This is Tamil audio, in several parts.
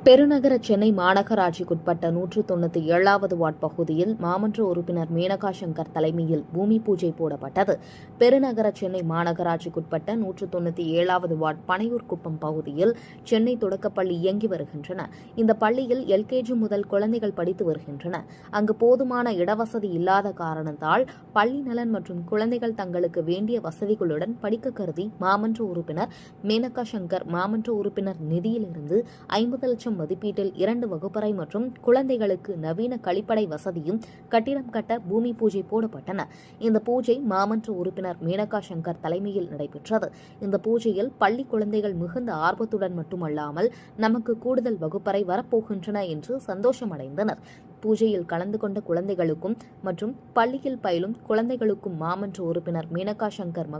பெருநகர சென்னை மாநகராட்சிக்குட்பட்ட 197வது வார்டு பகுதியில் மாமன்ற உறுப்பினர் மேனகா சங்கர் தலைமையில் பூமி பூஜை போடப்பட்டது. பெருநகர சென்னை மாநகராட்சிக்குட்பட்ட 197வது வார்டு பனையூர்குப்பம் பகுதியில் சென்னை தொடக்கப்பள்ளி இயங்கி வருகின்றன. இந்த பள்ளியில் எல்கேஜி முதல் குழந்தைகள் படித்து வருகின்றன. அங்கு போதுமான இடவசதி இல்லாத காரணத்தால் பள்ளி நலன் மற்றும் குழந்தைகள் தங்களுக்கு வேண்டிய வசதிகளுடன் படிக்க கருதி மாமன்ற உறுப்பினர் மேனகா சங்கர் மாமன்ற உறுப்பினர் நிதியிலிருந்து 50 லட்சம் மதிப்பீட்டில் 2 வகுப்பறை மற்றும் குழந்தைகளுக்கு நவீன கழிப்படை வசதியும் கட்டிடம் கட்ட பூமி பூஜை போடப்பட்டன. இந்த பூஜை மாமன்ற உறுப்பினர் மேனகா சங்கர் தலைமையில் நடைபெற்றது. இந்த பூஜையில் பள்ளி குழந்தைகள் மிகுந்த ஆர்வத்துடன் மட்டுமல்லாமல் நமக்கு கூடுதல் வகுப்பறை வரப்போகின்றன என்று சந்தோஷமடைந்தனர். பூஜையில் கலந்து கொண்ட குழந்தைகளுக்கும் மற்றும் பள்ளியில் பயிலும் குழந்தைகளுக்கும் மாமன்ற உறுப்பினர் மேனகா சங்கர்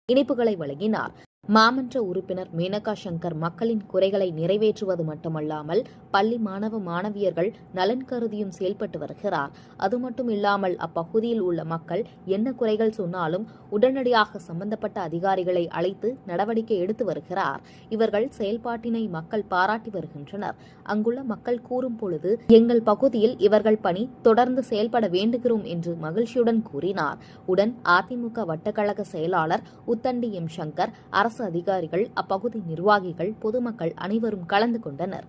இனிப்புகளை வழங்கினார். மாமன்ற உறுப்பினர் மேனகா சங்கர் மக்களின் குறைகளை நிறைவேற்றுவது மட்டுமல்லாமல் பள்ளி மாணவ மாணவியர்கள் நலன் கருதியும் செயல்பட்டு வருகிறார். அது மட்டுமில்லாமல் அப்பகுதியில் உள்ள மக்கள் என்ன குறைகள் சொன்னாலும் உடனடியாக சம்பந்தப்பட்ட அதிகாரிகளை அழைத்து நடவடிக்கை எடுத்து வருகிறார். இவர்கள் செயல்பாட்டினை மக்கள் பாராட்டி வருகின்றனர். அங்குள்ள மக்கள் கூறும் பொழுது எங்கள் பகுதியில் இவர்கள் பணி தொடர்ந்து செயல்பட வேண்டுகிறோம் என்று மகிழ்ச்சியுடன் கூறினார். உடன் அதிமுக வட்டக்கழக செயலாளர் உத்தண்டி எம் சங்கர், அரசு அதிகாரிகள், அப்பகுதி நிர்வாகிகள், பொதுமக்கள் அனைவரும் கலந்து கொண்டனர்.